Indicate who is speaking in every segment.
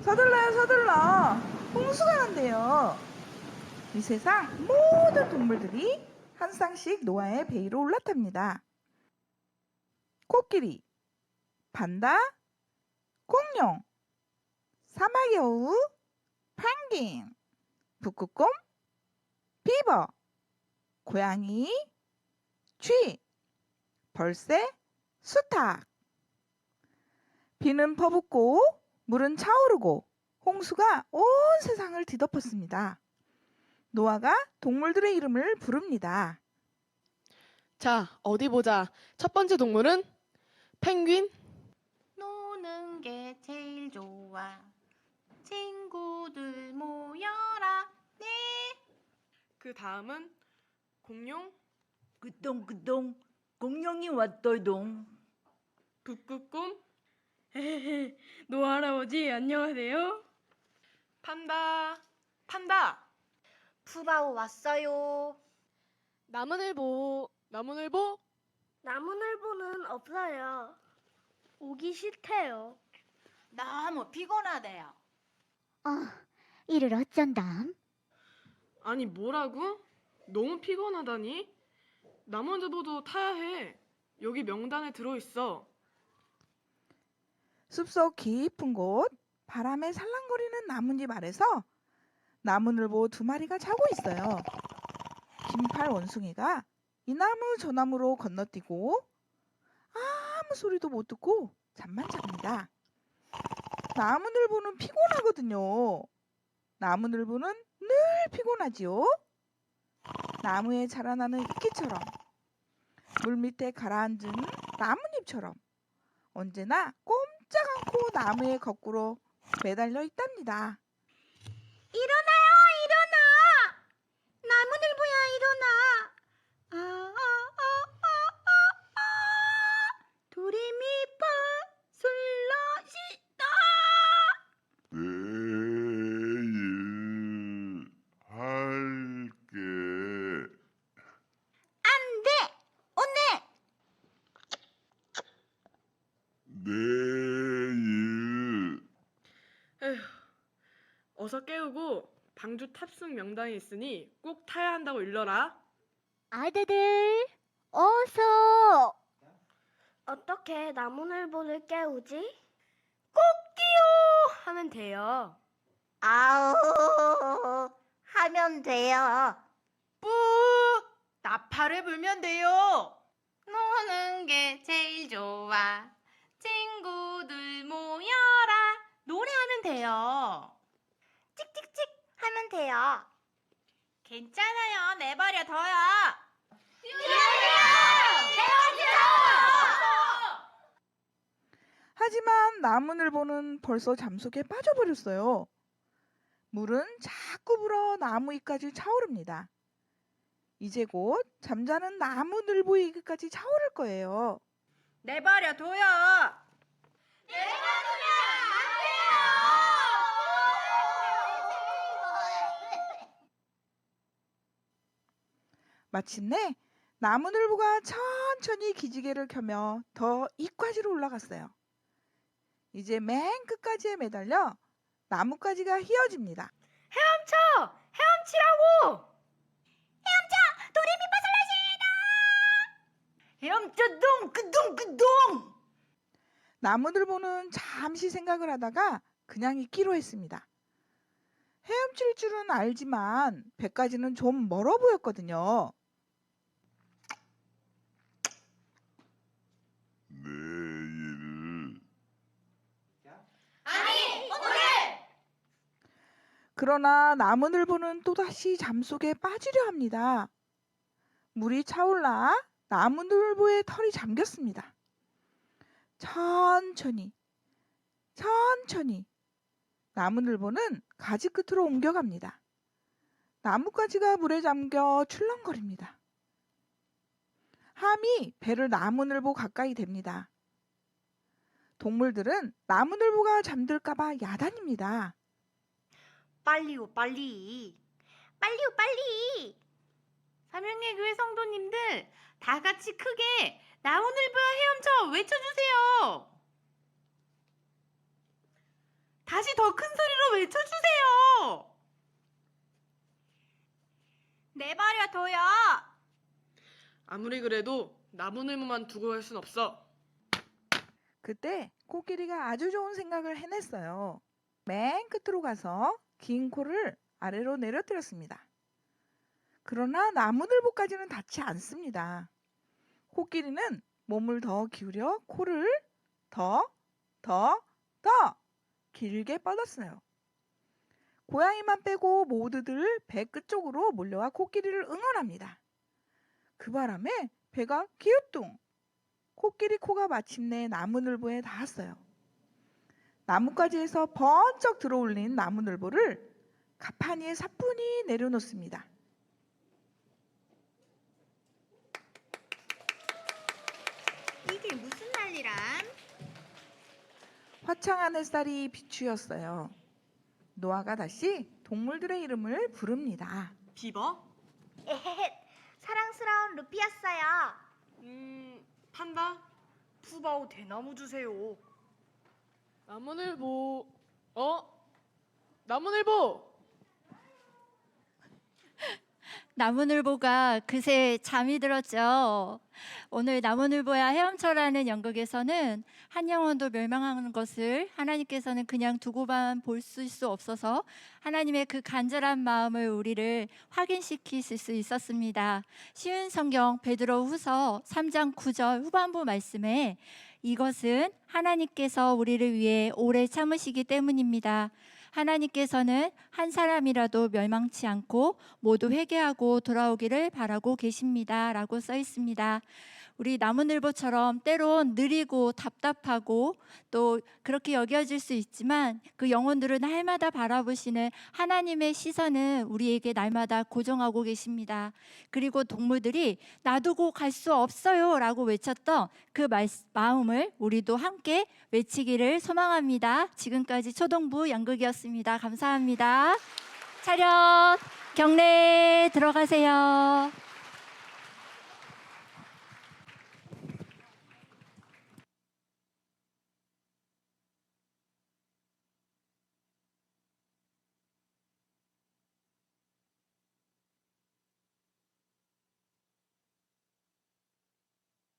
Speaker 1: 서둘러요, 서둘러. 홍수가 난대요. 이 세상 모든 동물들이 한 쌍씩 노아의 배 위로 올라탑니다. 코끼리, 판다, 공룡, 사막여우, 펭귄, 북극곰, 비버, 고양이, 쥐, 벌새, 수탉. 비는 퍼붓고 물은 차오르고 홍수가 온 세상을 뒤덮었습니다. 노아가 동물들의 이름을 부릅니다.
Speaker 2: 자, 어디 보자. 첫 번째 동물은 펭귄.
Speaker 3: 노는 게 제일 좋아. 친구들 모여라. 네.
Speaker 2: 그 다음은 공룡.
Speaker 4: 그동그동 공룡이 왔더동.
Speaker 2: 북극곰.
Speaker 5: 노아 할아버지 안녕하세요.
Speaker 2: 판다.
Speaker 3: 푸바오 왔어요.
Speaker 2: 나무늘보.
Speaker 5: 나무늘보는 없어요. 오기 싫대요.
Speaker 3: 너무 피곤하대요.
Speaker 6: 이를 어쩐담?
Speaker 2: 아니, 뭐라고? 너무 피곤하다니? 나무늘보도 타야 해. 여기 명단에 들어있어.
Speaker 1: 숲속 깊은 곳 바람에 살랑거리는 나뭇잎 아래서 나무늘보 2마리가 자고 있어요. 긴팔 원숭이가 이 나무 저 나무로 건너뛰고 아무 소리도 못 듣고 잠만 잡니다. 나무늘보는 피곤하거든요. 나무늘보는 늘 피곤하지요. 나무에 자라나는 이끼처럼 물밑에 가라앉은 나뭇잎처럼 언제나 꼼짝 않고 나무에 거꾸로 매달려 있답니다.
Speaker 5: 일어나요, 일어나! 나무늘보야, 일어나! 도레미파 솔라시도.
Speaker 7: 내일 할게.
Speaker 5: 안 돼! 오늘!
Speaker 7: 내일
Speaker 2: 에휴, 어서 깨우고 방주 탑승 명단에 있으니 꼭 타야 한다고 일러라.
Speaker 6: 아들들, 어서!
Speaker 5: 어떻게 나무늘보를 깨우지? 꼭기요! 하면 돼요.
Speaker 3: 아우 하면 돼요.
Speaker 4: 뿌 나팔을 불면 돼요.
Speaker 3: 노는 게 제일 좋아. 친구들 모여라. 노래하면 돼요.
Speaker 5: 찍찍찍 하면 돼요.
Speaker 3: 괜찮아요. 내버려 둬요.
Speaker 1: 하지만 나무늘보는 벌써 잠속에 빠져버렸어요. 물은 자꾸 불어 나무 잎까지 차오릅니다. 이제 곧 잠자는 나무늘보의 잎까지 차오를 거예요.
Speaker 4: 내버려 둬요.
Speaker 1: 마침내 나무늘보가 천천히 기지개를 켜며 더 잎까지로 올라갔어요. 이제 맨 끝까지에 매달려 나뭇가지가 휘어집니다.
Speaker 5: 헤엄쳐! 헤엄치라고!
Speaker 4: 헤엄쳐 동그동.
Speaker 1: 나무늘보는 잠시 생각을 하다가 그냥 있기로 했습니다. 헤엄칠 줄은 알지만 배까지는 좀 멀어 보였거든요.
Speaker 7: 내일
Speaker 1: 그러나 나무늘보는 또다시 잠속에 빠지려 합니다. 물이 차올라 나무늘보의 털이 잠겼습니다. 천천히 나무늘보는 가지 끝으로 옮겨갑니다. 나뭇가지가 물에 잠겨 출렁거립니다. 함이 배를 나무늘보 가까이 댑니다. 동물들은 나무늘보가 잠들까봐 야단입니다.
Speaker 3: 빨리요, 빨리. 빨리요, 빨리. 삼양의 교회 성도님들 다 같이 크게 나무늘보야 헤엄쳐 외쳐주세요. 다시 더 큰 외쳐주세요.
Speaker 4: 내버려둬요.
Speaker 2: 아무리 그래도 나무늘보만 두고 갈 순 없어.
Speaker 1: 그때 코끼리가 아주 좋은 생각을 해냈어요. 맨 끝으로 가서 긴 코를 아래로 내려뜨렸습니다. 그러나 나무늘보까지는 닿지 않습니다. 코끼리는 몸을 더 기울여 코를 더 길게 뻗었어요. 고양이만 빼고 모두들 배 끝쪽으로 몰려와 코끼리를 응원합니다. 그 바람에 배가 기우뚱! 코끼리 코가 마침내 나무늘보에 닿았어요. 나뭇가지에서 번쩍 들어올린 나무늘보를 가판위에 사뿐히 내려놓습니다.
Speaker 3: 이게 무슨 난리람?
Speaker 1: 화창한 햇살이 비추였어요. 노아가 다시 동물들의 이름을 부릅니다.
Speaker 2: 비버?
Speaker 5: 에헤헤, 사랑스러운 루피였어요.
Speaker 2: 판다?
Speaker 4: 푸바오 대나무 주세요.
Speaker 2: 나무늘보. 나무늘보!
Speaker 8: 나무늘보가 그새 잠이 들었죠. 오늘 나무늘보야 헤엄쳐라는 연극에서는 한 영혼도 멸망하는 것을 하나님께서는 그냥 두고만 볼 수 없어서 하나님의 그 간절한 마음을 우리를 확인시키실 수 있었습니다. 쉬운 성경 베드로후서 3장 9절 후반부 말씀에 이것은 하나님께서 우리를 위해 오래 참으시기 때문입니다. 하나님께서는 한 사람이라도 멸망치 않고 모두 회개하고 돌아오기를 바라고 계십니다. 라고 써 있습니다. 우리 나무늘보처럼 때론 느리고 답답하고 또 그렇게 여겨질 수 있지만 그 영혼들을 날마다 바라보시는 하나님의 시선은 우리에게 날마다 고정하고 계십니다. 그리고 동물들이 놔두고 갈 수 없어요 라고 외쳤던 그 마음을 우리도 함께 외치기를 소망합니다. 지금까지 초동부 양극이었습니다. 감사합니다. 차렷 경례 들어가세요.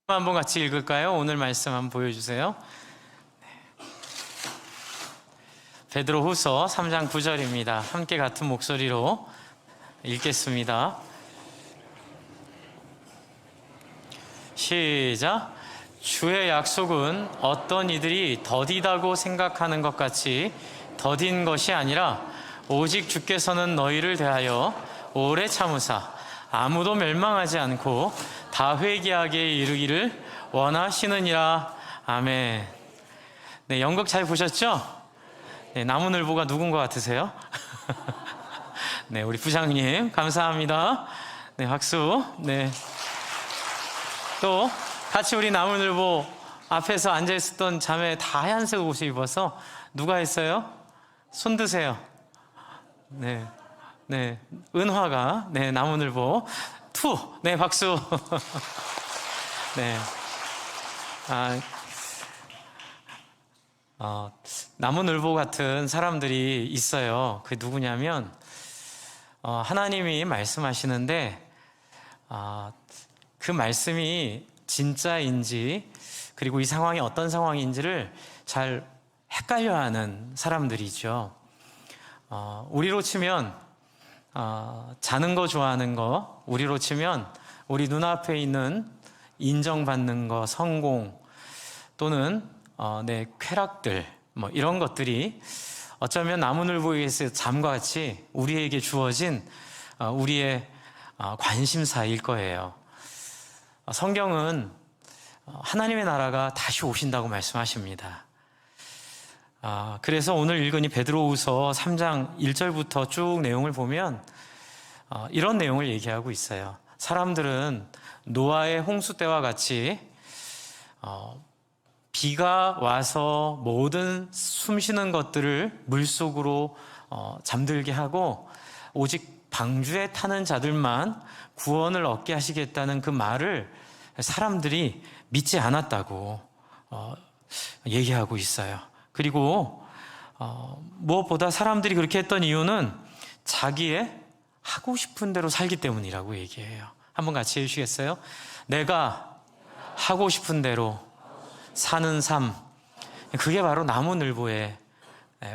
Speaker 9: 한번 같이 읽을까요? 오늘 말씀 한번 보여주세요. 베드로후서 3장 9절입니다. 함께 같은 목소리로 읽겠습니다. 시작. 주의 약속은 어떤 이들이 더디다고 생각하는 것 같이 더딘 것이 아니라 오직 주께서는 너희를 대하여 오래 참으사 아무도 멸망하지 않고 다 회개하게 이르기를 원하시느니라. 아멘. 네, 연극 잘 보셨죠? 네, 나무늘보가 누군 것 같으세요? 네, 우리 부장님 감사합니다. 네, 박수. 네. 또 같이 우리 나무늘보 앞에서 앉아 있었던 자매 다 하얀색 옷을 입어서 누가 했어요? 손 드세요. 네, 네, 은화가 네 나무늘보 투. 네, 박수. 네. 나무늘보 같은 사람들이 있어요. 그게 누구냐면 하나님이 말씀하시는데 그 말씀이 진짜인지 그리고 이 상황이 어떤 상황인지를 잘 헷갈려하는 사람들이죠. 우리로 치면 자는 거 좋아하는 거, 우리로 치면 우리 눈앞에 있는 인정받는 거, 성공 또는 내 쾌락들 뭐 이런 것들이 어쩌면 나무늘보에서 잠과 같이 우리에게 주어진 우리의 관심사일 거예요. 성경은 하나님의 나라가 다시 오신다고 말씀하십니다. 그래서 오늘 읽은 이 베드로후서 3장 1절부터 쭉 내용을 보면 이런 내용을 얘기하고 있어요. 사람들은 노아의 홍수 때와 같이 비가 와서 모든 숨쉬는 것들을 물속으로 잠들게 하고 오직 방주에 타는 자들만 구원을 얻게 하시겠다는 그 말을 사람들이 믿지 않았다고 얘기하고 있어요. 그리고 무엇보다 사람들이 그렇게 했던 이유는 자기의 하고 싶은 대로 살기 때문이라고 얘기해요. 한번 같이 해주시겠어요? 내가 하고 싶은 대로 사는 삶, 그게 바로 나무늘보의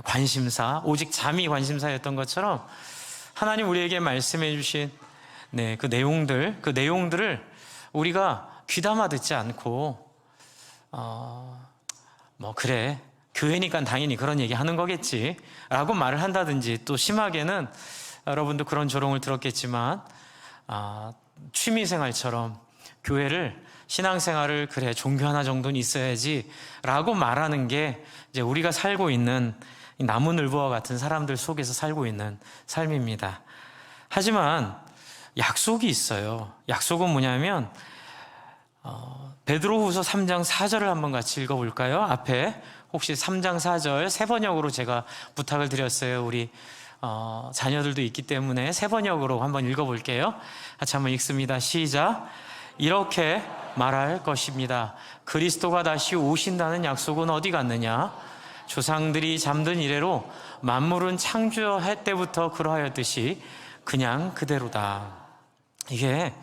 Speaker 9: 관심사, 오직 잠이 관심사였던 것처럼 하나님 우리에게 말씀해 주신 그 내용들을 우리가 귀담아 듣지 않고 뭐 그래 교회니까 당연히 그런 얘기 하는 거겠지 라고 말을 한다든지, 또 심하게는 여러분도 그런 조롱을 들었겠지만 취미생활처럼 교회를, 신앙생활을 그래 종교 하나 정도는 있어야지 라고 말하는 게 이제 우리가 살고 있는 나무늘보와 같은 사람들 속에서 살고 있는 삶입니다. 하지만 약속이 있어요. 약속은 뭐냐면 베드로후서 3장 4절을 한번 같이 읽어볼까요? 앞에 혹시 3장 4절 세 번역으로 제가 부탁을 드렸어요. 우리 자녀들도 있기 때문에 세 번역으로 한번 읽어볼게요. 같이 한번 읽습니다. 시작. 이렇게 말할 것입니다. 그리스도가 다시 오신다는 약속은 어디 갔느냐? 조상들이 잠든 이래로 만물은 창조할 때부터 그러하였듯이 그냥 그대로다. 이게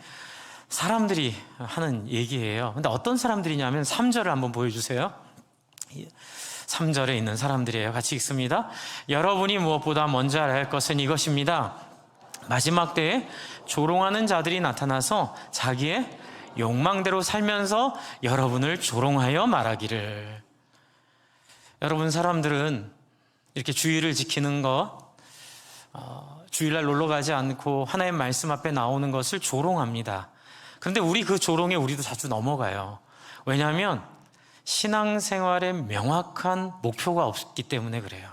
Speaker 9: 사람들이 하는 얘기예요. 근데 어떤 사람들이냐면 3절을 한번 보여주세요. 3절에 있는 사람들이에요. 같이 읽습니다. 여러분이 무엇보다 먼저 알아야 할 것은 이것입니다. 마지막 때에 조롱하는 자들이 나타나서 자기의 욕망대로 살면서 여러분을 조롱하여 말하기를. 여러분, 사람들은 이렇게 주의를 지키는 것, 주일날 놀러 가지 않고 하나님 말씀 앞에 나오는 것을 조롱합니다. 그런데 우리 그 조롱에 우리도 자주 넘어가요. 왜냐하면 신앙생활에 명확한 목표가 없기 때문에 그래요.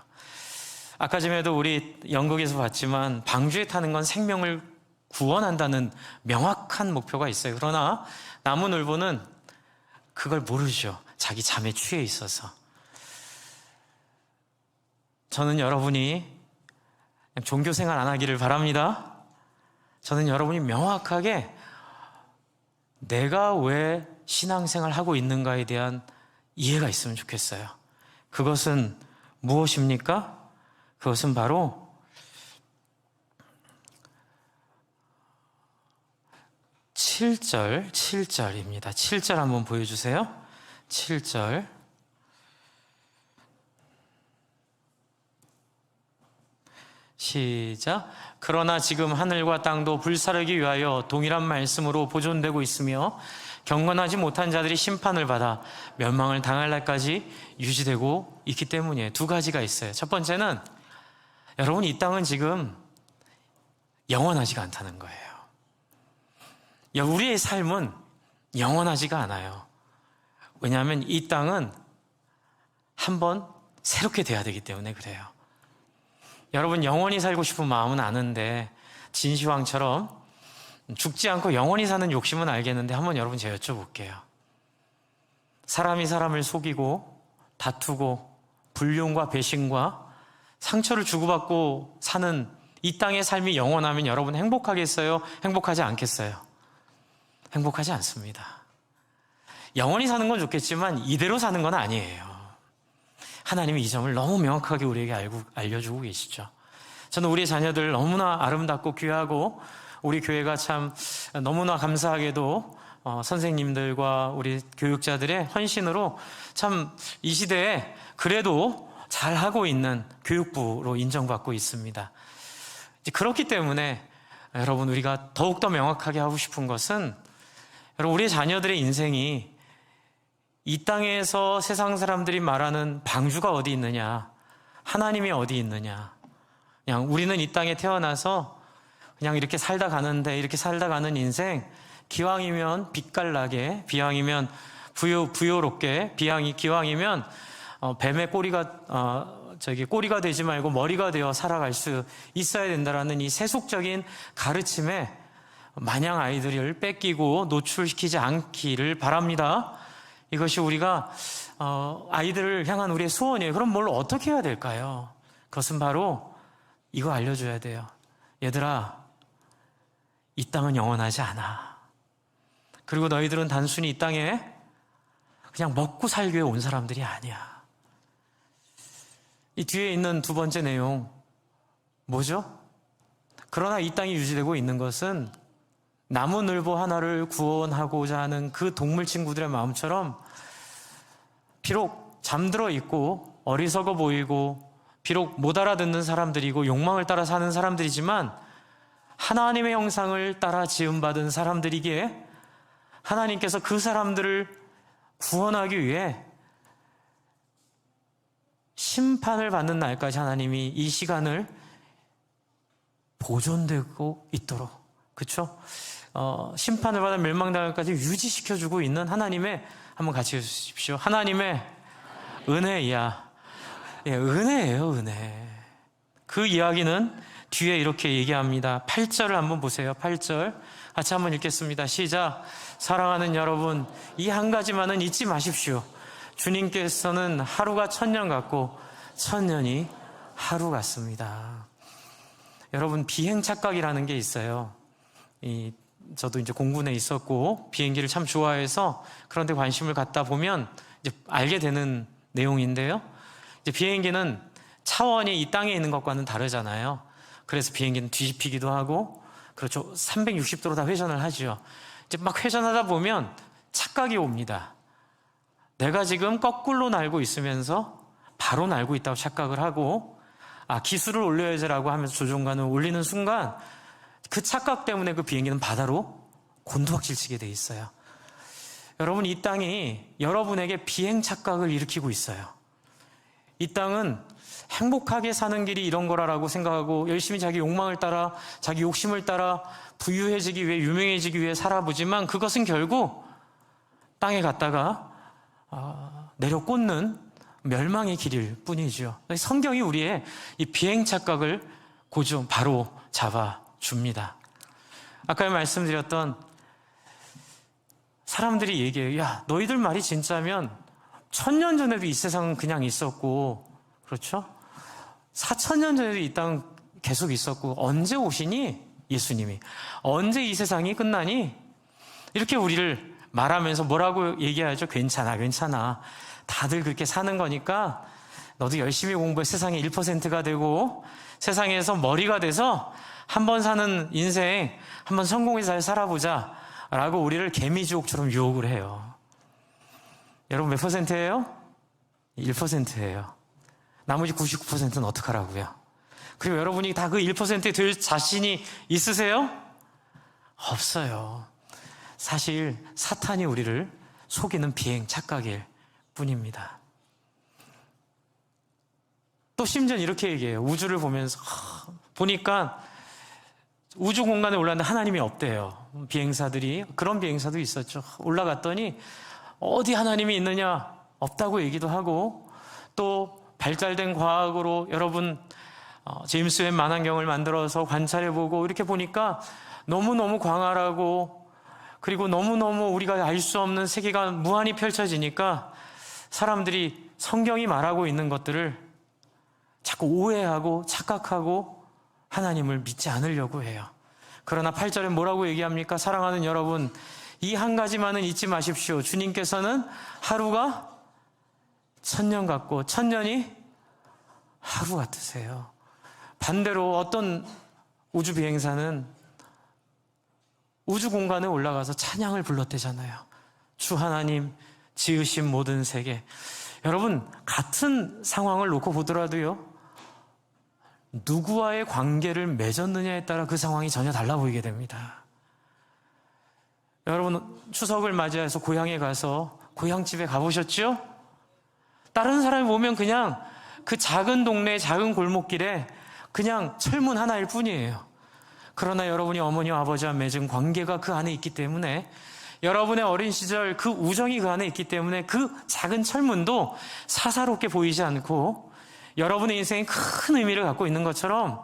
Speaker 9: 아까 전에도 우리 연극에서 봤지만 방주에 타는 건 생명을 구원한다는 명확한 목표가 있어요. 그러나 나무늘보는 그걸 모르죠. 자기 잠에 취해 있어서. 저는 여러분이 종교생활 안 하기를 바랍니다. 저는 여러분이 명확하게 내가 왜 신앙생활 하고 있는가에 대한 이해가 있으면 좋겠어요. 그것은 무엇입니까? 그것은 바로 7절입니다. 7절 한번 보여주세요. 7절. 시작. 그러나 지금 하늘과 땅도 불사르기 위하여 동일한 말씀으로 보존되고 있으며 경건하지 못한 자들이 심판을 받아 멸망을 당할 날까지 유지되고 있기 때문이에요. 두 가지가 있어요. 첫 번째는 여러분, 이 땅은 지금 영원하지가 않다는 거예요. 우리의 삶은 영원하지가 않아요. 왜냐하면 이 땅은 한번 새롭게 돼야 되기 때문에 그래요. 여러분, 영원히 살고 싶은 마음은 아는데 진시황처럼 죽지 않고 영원히 사는 욕심은 알겠는데 한번 여러분 제가 여쭤볼게요. 사람이 사람을 속이고 다투고 불륜과 배신과 상처를 주고받고 사는 이 땅의 삶이 영원하면 여러분 행복하겠어요? 행복하지 않겠어요? 행복하지 않습니다. 영원히 사는 건 좋겠지만 이대로 사는 건 아니에요. 하나님이 이 점을 너무 명확하게 우리에게 알려주고 계시죠. 저는 우리 자녀들 너무나 아름답고 귀하고 우리 교회가 참 너무나 감사하게도 선생님들과 우리 교육자들의 헌신으로 참 이 시대에 그래도 잘하고 있는 교육부로 인정받고 있습니다. 그렇기 때문에 여러분, 우리가 더욱더 명확하게 하고 싶은 것은 여러분, 우리 자녀들의 인생이 이 땅에서 세상 사람들이 말하는 방주가 어디 있느냐, 하나님이 어디 있느냐, 그냥 우리는 이 땅에 태어나서 그냥 이렇게 살다 가는데, 이렇게 살다 가는 인생, 기왕이면 빛깔나게, 기왕이면 부요롭게, 기왕이면 뱀의 꼬리가 되지 말고 머리가 되어 살아갈 수 있어야 된다라는 이 세속적인 가르침에 마냥 아이들을 뺏기고 노출시키지 않기를 바랍니다. 이것이 우리가 아이들을 향한 우리의 소원이에요. 그럼 뭘 어떻게 해야 될까요? 그것은 바로 이거 알려줘야 돼요. 얘들아, 이 땅은 영원하지 않아. 그리고 너희들은 단순히 이 땅에 그냥 먹고 살기 위해 온 사람들이 아니야. 이 뒤에 있는 두 번째 내용 뭐죠? 그러나 이 땅이 유지되고 있는 것은 나무늘보 하나를 구원하고자 하는 그 동물 친구들의 마음처럼 비록 잠들어 있고 어리석어 보이고 비록 못 알아듣는 사람들이고 욕망을 따라 사는 사람들이지만 하나님의 형상을 따라 지음받은 사람들이기에 하나님께서 그 사람들을 구원하기 위해 심판을 받는 날까지 하나님이 이 시간을 보존되고 있도록, 그렇죠? 심판을 받아 멸망당할까지 유지시켜주고 있는 하나님의, 한번 같이 해주십시오. 하나님의 은혜야. 예, 은혜예요, 은혜. 그 이야기는 뒤에 이렇게 얘기합니다. 8절을 한번 보세요. 8절 같이 한번 읽겠습니다. 시작. 사랑하는 여러분, 이 한 가지만은 잊지 마십시오. 주님께서는 하루가 1000년 같고 1000년이 하루 같습니다. 여러분, 비행 착각이라는 게 있어요. 저도 이제 공군에 있었고 비행기를 참 좋아해서 그런 데 관심을 갖다 보면 이제 알게 되는 내용인데요. 이제 비행기는 차원이 이 땅에 있는 것과는 다르잖아요. 그래서 비행기는 뒤집히기도 하고, 그렇죠. 360도로 다 회전을 하죠. 이제 막 회전하다 보면 착각이 옵니다. 내가 지금 거꾸로 날고 있으면서 바로 날고 있다고 착각을 하고, 기술을 올려야지라고 하면서 조종관을 올리는 순간 그 착각 때문에 그 비행기는 바다로 곤두박질치게 돼 있어요. 여러분, 이 땅이 여러분에게 비행 착각을 일으키고 있어요. 이 땅은 행복하게 사는 길이 이런 거라고 생각하고 열심히 자기 욕망을 따라, 자기 욕심을 따라 부유해지기 위해, 유명해지기 위해 살아보지만 그것은 결국 땅에 갔다가 내려 꽂는 멸망의 길일 뿐이죠. 성경이 우리의 이 비행 착각을 바로 잡아줍니다. 아까 말씀드렸던 사람들이 얘기해요. 야, 너희들 말이 진짜면 1000년 전에도 이 세상은 그냥 있었고, 그렇죠? 4000년 전에도 이 땅은 계속 있었고, 언제 오시니? 예수님이. 언제 이 세상이 끝나니? 이렇게 우리를 말하면서 뭐라고 얘기하죠? 괜찮아, 괜찮아. 다들 그렇게 사는 거니까 너도 열심히 공부해 세상의 1%가 되고 세상에서 머리가 돼서 한번 사는 인생 한번 성공해서 잘 살아보자 라고 우리를 개미지옥처럼 유혹을 해요. 여러분, 몇 %예요? 1%예요. 나머지 99%는 어떡하라고요? 그리고 여러분이 다 그 1%에 될 자신이 있으세요? 없어요. 사실 사탄이 우리를 속이는 비행 착각일 뿐입니다. 또 심지어 이렇게 얘기해요. 우주를 보면서 보니까 우주 공간에 올랐는데 하나님이 없대요. 비행사들이, 그런 비행사도 있었죠. 올라갔더니 어디 하나님이 있느냐? 없다고 얘기도 하고, 또 발달된 과학으로 여러분 제임스 웹 만환경을 만들어서 관찰해보고 이렇게 보니까 너무너무 광활하고, 그리고 너무너무 우리가 알 수 없는 세계가 무한히 펼쳐지니까 사람들이 성경이 말하고 있는 것들을 자꾸 오해하고 착각하고 하나님을 믿지 않으려고 해요. 그러나 8절에 뭐라고 얘기합니까? 사랑하는 여러분, 이 한 가지만은 잊지 마십시오. 주님께서는 하루가 1000년 같고 1000년이 하루 같으세요. 반대로 어떤 우주 비행사는 우주 공간에 올라가서 찬양을 불렀대잖아요. 주 하나님 지으신 모든 세계. 여러분, 같은 상황을 놓고 보더라도요, 누구와의 관계를 맺었느냐에 따라 그 상황이 전혀 달라 보이게 됩니다. 여러분, 추석을 맞이해서 고향에 가서 고향집에 가보셨죠? 다른 사람이 보면 그냥 그 작은 동네 작은 골목길에 그냥 철문 하나일 뿐이에요. 그러나 여러분이 어머니와 아버지와 맺은 관계가 그 안에 있기 때문에, 여러분의 어린 시절 그 우정이 그 안에 있기 때문에 그 작은 철문도 사사롭게 보이지 않고 여러분의 인생에 큰 의미를 갖고 있는 것처럼,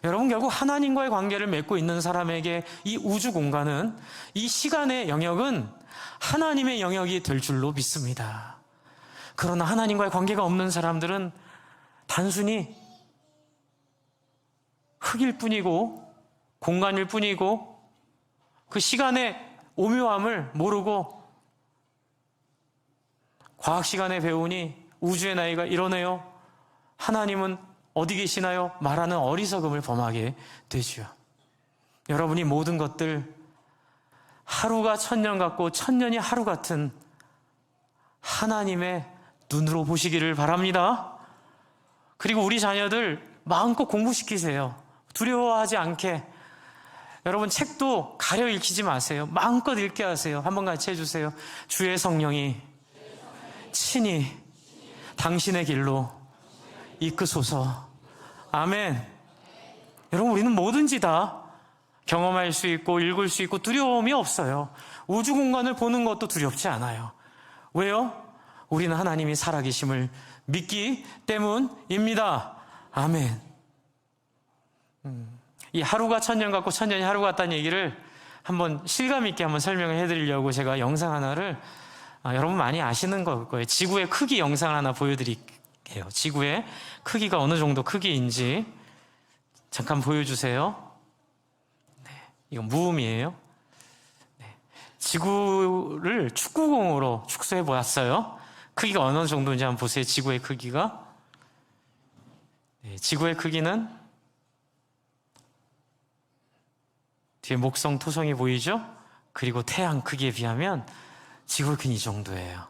Speaker 9: 여러분 결국 하나님과의 관계를 맺고 있는 사람에게 이 우주 공간은, 이 시간의 영역은 하나님의 영역이 될 줄로 믿습니다. 그러나 하나님과의 관계가 없는 사람들은 단순히 흙일 뿐이고 공간일 뿐이고 그 시간의 오묘함을 모르고, 과학 시간에 배우니 우주의 나이가 이러네요 하나님은 어디 계시나요? 말하는 어리석음을 범하게 되죠. 여러분이 모든 것들 하루가 천년 같고 천년이 하루 같은 하나님의 눈으로 보시기를 바랍니다. 그리고 우리 자녀들 마음껏 공부시키세요. 두려워하지 않게. 여러분 책도 가려 읽히지 마세요. 마음껏 읽게 하세요. 한번 같이 해주세요. 주의 성령이 친히 당신의 길로 이끄소서. 아멘. 여러분 우리는 뭐든지 다 경험할 수 있고 읽을 수 있고 두려움이 없어요. 우주 공간을 보는 것도 두렵지 않아요. 왜요? 우리는 하나님이 살아계심을 믿기 때문입니다. 아멘. 이 하루가 천년 같고 천년이 하루 같다는 얘기를 한번 실감 있게 한번 설명을 해드리려고 제가 영상 하나를 여러분 많이 아시는 거예요. 지구의 크기 영상 하나 보여드릴게요. 지구의 크기가 어느 정도 크기인지 잠깐 보여주세요. 네, 이건 무음이에요. 네, 지구를 축구공으로 축소해 보았어요. 크기가 어느 정도인지 한번 보세요. 지구의 크기가. 네, 지구의 크기는 뒤에 목성, 토성이 보이죠? 그리고 태양 크기에 비하면 지구의 크기는 이 정도예요.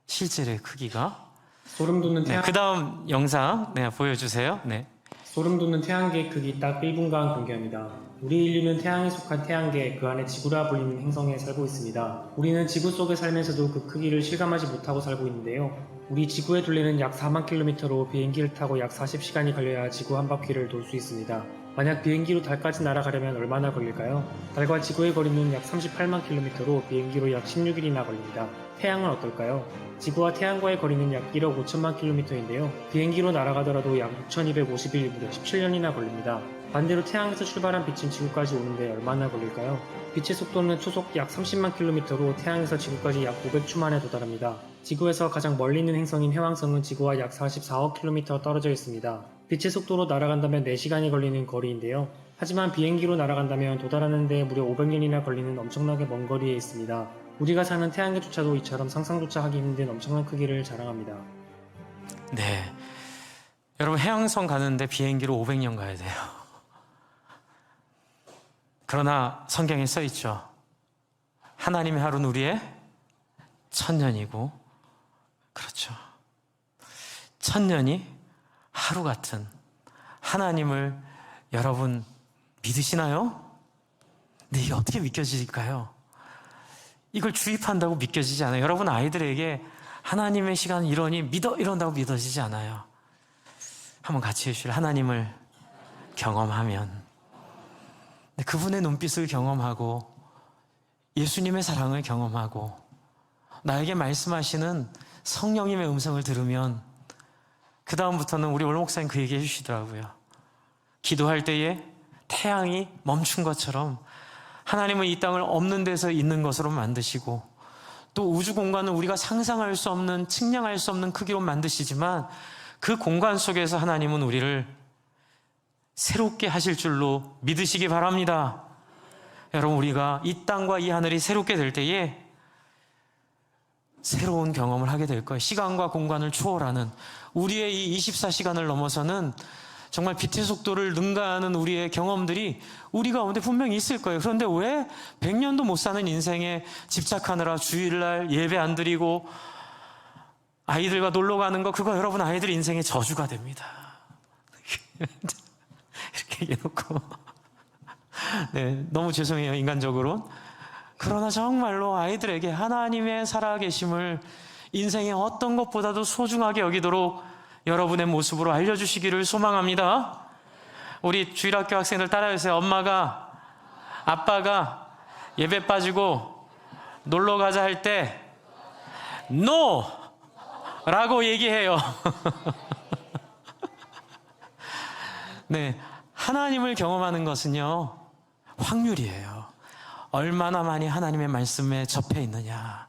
Speaker 9: 실제의 크기가.
Speaker 10: 소름 돋는 태양.
Speaker 9: 그 다음 영상 보여주세요. 네.
Speaker 10: 소름 돋는 태양계의 크기 딱 1분간 공개합니다. 우리 인류는 태양에 속한 태양계, 그 안에 지구라 불리는 행성에 살고 있습니다. 우리는 지구 속에 살면서도 그 크기를 실감하지 못하고 살고 있는데요. 우리 지구의 둘레는 약 4만 킬로미터로 비행기를 타고 약 40시간이 걸려야 지구 한 바퀴를 돌 수 있습니다. 만약 비행기로 달까지 날아가려면 얼마나 걸릴까요? 달과 지구의 거리는 약 38만 킬로미터로 비행기로 약 16일이나 걸립니다. 태양은 어떨까요? 지구와 태양과의 거리는 약 1억 5천만 킬로미터인데요. 비행기로 날아가더라도 약 6,250일, 무려 17년이나 걸립니다. 반대로 태양에서 출발한 빛은 지구까지 오는데 얼마나 걸릴까요? 빛의 속도는 초속 약 30만 킬로미터로 태양에서 지구까지 약 500초 만에 도달합니다. 지구에서 가장 멀리 있는 행성인 해왕성은 지구와 약 44억 킬로미터 떨어져 있습니다. 빛의 속도로 날아간다면 4시간이 걸리는 거리인데요. 하지만 비행기로 날아간다면 도달하는 데 무려 500년이나 걸리는 엄청나게 먼 거리에 있습니다. 우리가 사는 태양계조차도 이처럼 상상조차 하기 힘든 엄청난 크기를 자랑합니다.
Speaker 9: 네. 여러분 해왕성 가는데 비행기로 500년 가야 돼요. 그러나 성경에 써 있죠. 하나님의 하루는 우리의 천년이고, 그렇죠. 천년이 하루 같은 하나님을 여러분 믿으시나요? 근데 이게 어떻게 믿겨질까요? 이걸 주입한다고 믿겨지지 않아요. 여러분 아이들에게 하나님의 시간은 이러니 믿어 이런다고 믿어지지 않아요. 한번 같이 해주실 하나님을 경험하면, 그분의 눈빛을 경험하고 예수님의 사랑을 경험하고 나에게 말씀하시는 성령님의 음성을 들으면 그 다음부터는 우리 올 목사님 그 얘기 해주시더라고요. 기도할 때에 태양이 멈춘 것처럼 하나님은 이 땅을 없는 데서 있는 것으로 만드시고, 또 우주 공간은 우리가 상상할 수 없는, 측량할 수 없는 크기로 만드시지만 그 공간 속에서 하나님은 우리를 새롭게 하실 줄로 믿으시기 바랍니다. 여러분 우리가 이 땅과 이 하늘이 새롭게 될 때에 새로운 경험을 하게 될 거예요. 시간과 공간을 초월하는 우리의 이 24시간을 넘어서는 정말 빛의 속도를 능가하는 우리의 경험들이 우리 가운데 분명히 있을 거예요. 그런데 왜 100년도 못 사는 인생에 집착하느라 주일날 예배 안 드리고 아이들과 놀러 가는 거, 그거 여러분 아이들 인생의 저주가 됩니다. 이렇게 얘기해놓고 네, 너무 죄송해요, 인간적으로. 그러나 정말로 아이들에게 하나님의 살아계심을 인생의 어떤 것보다도 소중하게 여기도록 여러분의 모습으로 알려주시기를 소망합니다. 우리 주일학교 학생들 따라해주세요. 엄마가, 아빠가 예배 빠지고 놀러 가자 할 때 NO! 라고 얘기해요. 네, 하나님을 경험하는 것은요, 확률이에요. 얼마나 많이 하나님의 말씀에 접해 있느냐,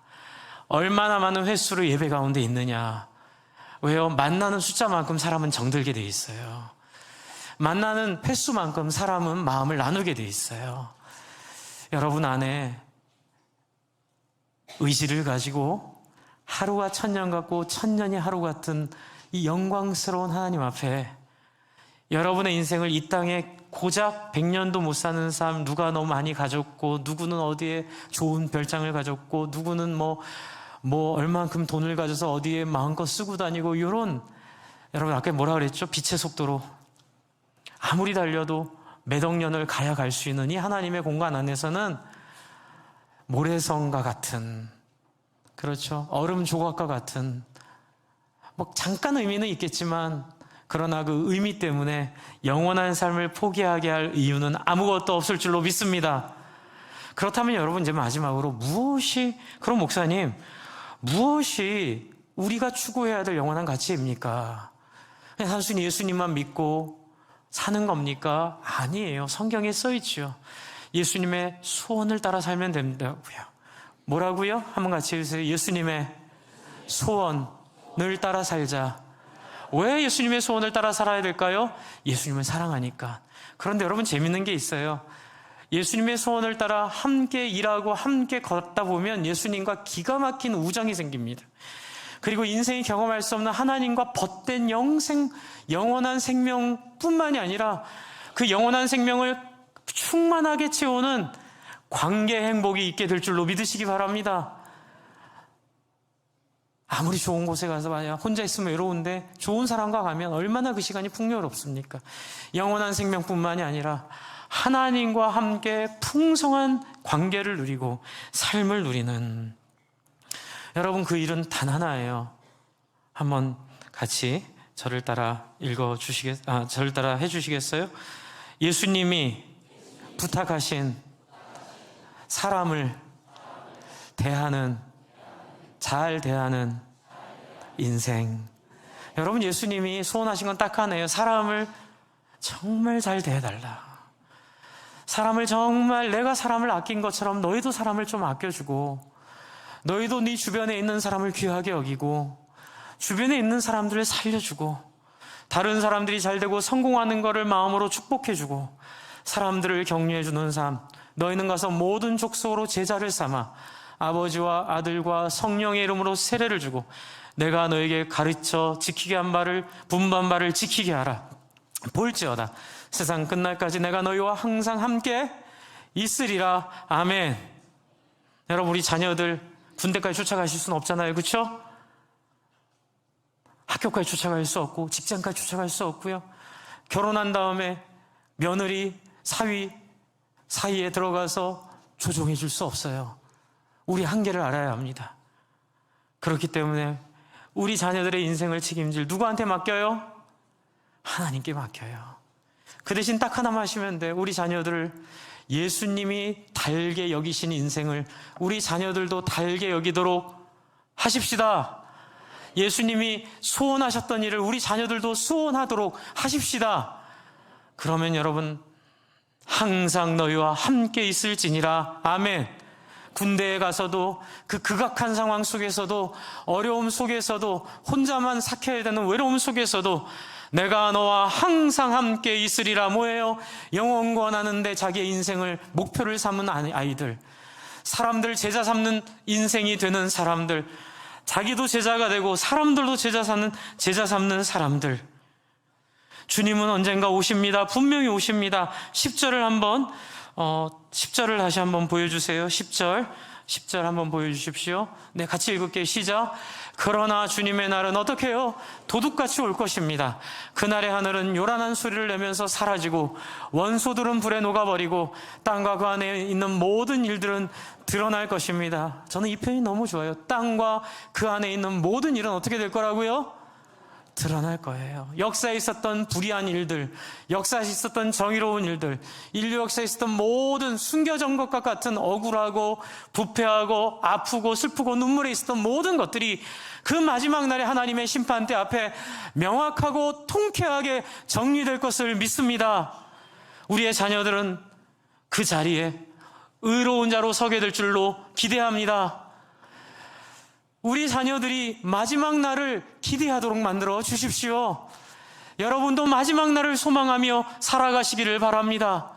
Speaker 9: 얼마나 많은 횟수로 예배 가운데 있느냐. 왜요? 만나는 숫자만큼 사람은 정들게 돼 있어요. 만나는 횟수만큼 사람은 마음을 나누게 돼 있어요. 여러분 안에 의지를 가지고 하루가 천년 같고 천년이 하루 같은 이 영광스러운 하나님 앞에 여러분의 인생을 이 땅에 고작 100년도 못 사는 삶, 누가 너무 많이 가졌고, 누구는 어디에 좋은 별장을 가졌고, 누구는 뭐 얼만큼 돈을 가져서 어디에 마음껏 쓰고 다니고, 이런, 여러분 아까 뭐라 그랬죠? 빛의 속도로 아무리 달려도 몇 억 년을 가야 갈 수 있는 이 하나님의 공간 안에서는 모래성과 같은, 그렇죠, 얼음 조각과 같은, 뭐 잠깐 의미는 있겠지만 그러나 그 의미 때문에 영원한 삶을 포기하게 할 이유는 아무것도 없을 줄로 믿습니다. 그렇다면 여러분, 이제 마지막으로 그럼 목사님, 무엇이 우리가 추구해야 될 영원한 가치입니까? 그냥 단순히 예수님만 믿고 사는 겁니까? 아니에요. 성경에 써 있죠. 예수님의 소원을 따라 살면 된다고요. 뭐라고요? 한번 같이 해주세요. 예수님의 소원을 따라 살자. 왜 예수님의 소원을 따라 살아야 될까요? 예수님을 사랑하니까. 그런데 여러분, 재밌는 게 있어요. 예수님의 소원을 따라 함께 일하고 함께 걷다 보면 예수님과 기가 막힌 우정이 생깁니다. 그리고 인생이 경험할 수 없는 하나님과 벗된 영원한 생명뿐만이 아니라 그 영원한 생명을 충만하게 채우는 관계 행복이 있게 될 줄로 믿으시기 바랍니다. 아무리 좋은 곳에 가서 만약 혼자 있으면 외로운데 좋은 사람과 가면 얼마나 그 시간이 풍요롭습니까? 영원한 생명뿐만이 아니라 하나님과 함께 풍성한 관계를 누리고 삶을 누리는, 여러분, 그 일은 단 하나예요. 한번 같이 저를 따라 저를 따라 해주시겠어요? 예수님이 부탁하신 사람을 잘 대하는 인생. 여러분, 예수님이 소원하신 건 딱 하나예요. 사람을 정말 잘 대해달라. 사람을 정말, 내가 사람을 아낀 것처럼 너희도 사람을 좀 아껴주고, 너희도 네 주변에 있는 사람을 귀하게 여기고, 주변에 있는 사람들을 살려주고, 다른 사람들이 잘 되고 성공하는 것을 마음으로 축복해주고, 사람들을 격려해주는 삶. 너희는 가서 모든 족속으로 제자를 삼아 아버지와 아들과 성령의 이름으로 세례를 주고 내가 너에게 가르쳐 지키게 한 바를, 분부한 바를 지키게 하라. 볼지어다 세상 끝날까지 내가 너희와 항상 함께 있으리라. 아멘. 여러분, 우리 자녀들 군대까지 쫓아가실 수는 없잖아요. 그렇죠? 학교까지 쫓아갈 수 없고 직장까지 쫓아갈 수 없고요. 결혼한 다음에 며느리, 사위 사이에 들어가서 조종해 줄 수 없어요. 우리 한계를 알아야 합니다. 그렇기 때문에 우리 자녀들의 인생을 책임질 누구한테 맡겨요? 하나님께 맡겨요. 그 대신 딱 하나만 하시면 돼요. 우리 자녀들을 예수님이 달게 여기신 인생을 우리 자녀들도 달게 여기도록 하십시다. 예수님이 소원하셨던 일을 우리 자녀들도 소원하도록 하십시다. 그러면 여러분, 항상 너희와 함께 있을지니라. 아멘. 군대에 가서도 그 극악한 상황 속에서도 어려움 속에서도 혼자만 삭혀야 되는 외로움 속에서도 내가 너와 항상 함께 있으리라. 뭐예요? 영원 권하는데 자기의 인생을 목표를 삼은 아이들, 사람들 제자 삼는 인생이 되는 사람들, 자기도 제자가 되고 사람들도 제자 삼는 사람들. 주님은 언젠가 오십니다. 분명히 오십니다. 10절을 한번 10절을 다시 한번 보여주세요. 10절 한번 보여주십시오. 네, 같이 읽을게요. 시작. 그러나 주님의 날은 어떻게 해요? 도둑같이 올 것입니다. 그날의 하늘은 요란한 소리를 내면서 사라지고 원소들은 불에 녹아버리고 땅과 그 안에 있는 모든 일들은 드러날 것입니다. 저는 이 표현이 너무 좋아요. 땅과 그 안에 있는 모든 일은 어떻게 될 거라고요? 드러날 거예요. 역사에 있었던 불의한 일들, 역사에 있었던 정의로운 일들, 인류 역사에 있었던 모든 숨겨진 것과 같은 억울하고 부패하고 아프고 슬프고 눈물에 있었던 모든 것들이 그 마지막 날에 하나님의 심판대 앞에 명확하고 통쾌하게 정리될 것을 믿습니다. 우리의 자녀들은 그 자리에 의로운 자로 서게 될 줄로 기대합니다. 우리 자녀들이 마지막 날을 기대하도록 만들어 주십시오. 여러분도 마지막 날을 소망하며 살아가시기를 바랍니다.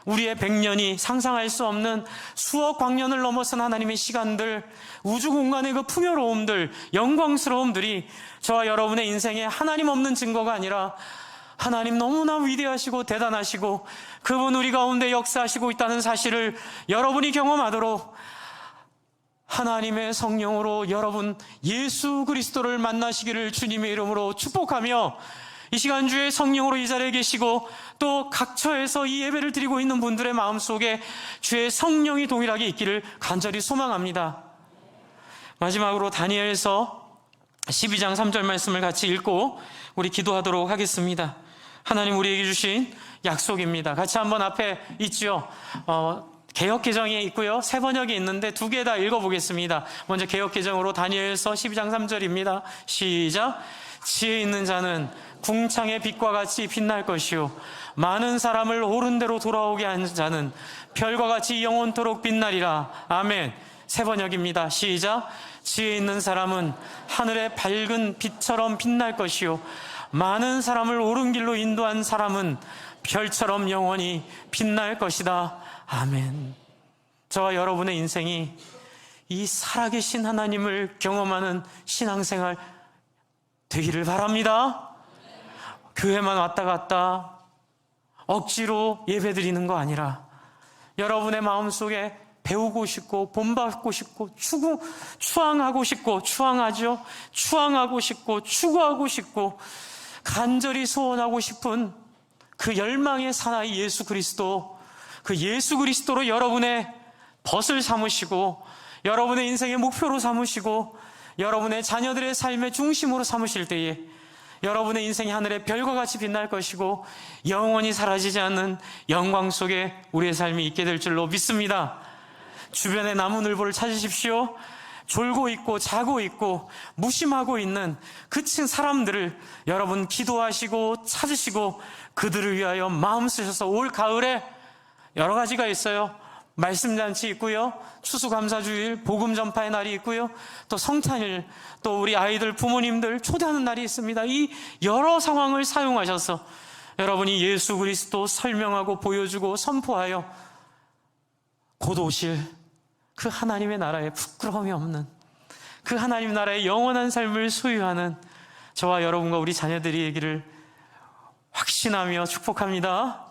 Speaker 9: 우리의 100년이 상상할 수 없는 수억 광년을 넘어선 하나님의 시간들, 우주 공간의 그 풍요로움들, 영광스러움들이 저와 여러분의 인생에 하나님 없는 증거가 아니라 하나님 너무나 위대하시고 대단하시고 그분 우리 가운데 역사하시고 있다는 사실을 여러분이 경험하도록 하나님의 성령으로 여러분 예수 그리스도를 만나시기를 주님의 이름으로 축복하며, 이 시간 주의 성령으로 이 자리에 계시고 또 각처에서 이 예배를 드리고 있는 분들의 마음속에 주의 성령이 동일하게 있기를 간절히 소망합니다. 마지막으로 다니엘서 12장 3절 말씀을 같이 읽고 우리 기도하도록 하겠습니다. 하나님 우리에게 주신 약속입니다. 같이 한번 앞에 있죠. 개역개정에 있고요, 새 번역이 있는데 두 개 다 읽어보겠습니다. 먼저 개역개정으로 다니엘서 12장 3절입니다. 시작. 지혜 있는 자는 궁창의 빛과 같이 빛날 것이요 많은 사람을 옳은 대로 돌아오게 하는 자는 별과 같이 영원토록 빛나리라. 아멘. 새 번역입니다. 시작. 지혜 있는 사람은 하늘의 밝은 빛처럼 빛날 것이요 많은 사람을 옳은 길로 인도한 사람은 별처럼 영원히 빛날 것이다. 아멘. 저와 여러분의 인생이 이 살아계신 하나님을 경험하는 신앙생활 되기를 바랍니다. 교회만 왔다 갔다 억지로 예배드리는 거 아니라 여러분의 마음속에 배우고 싶고 본받고 싶고 추앙하고 싶고 추앙하고 싶고 추구하고 싶고 간절히 소원하고 싶은 그 열망의 사나이 예수 그리스도, 그 예수 그리스도로 여러분의 벗을 삼으시고 여러분의 인생의 목표로 삼으시고 여러분의 자녀들의 삶의 중심으로 삼으실 때에 여러분의 인생이 하늘의 별과 같이 빛날 것이고 영원히 사라지지 않는 영광 속에 우리의 삶이 있게 될 줄로 믿습니다. 주변의 나무늘보를 찾으십시오. 졸고 있고 자고 있고 무심하고 있는 그 사람들을 여러분 기도하시고 찾으시고 그들을 위하여 마음 쓰셔서 올 가을에 여러 가지가 있어요. 말씀잔치 있고요, 추수감사주일, 복음전파의 날이 있고요, 또 성탄일, 또 우리 아이들 부모님들 초대하는 날이 있습니다. 이 여러 상황을 사용하셔서 여러분이 예수 그리스도 설명하고 보여주고 선포하여 곧 오실 그 하나님의 나라에 부끄러움이 없는 그 하나님 나라의 영원한 삶을 소유하는 저와 여러분과 우리 자녀들이 되기를 확신하며 축복합니다.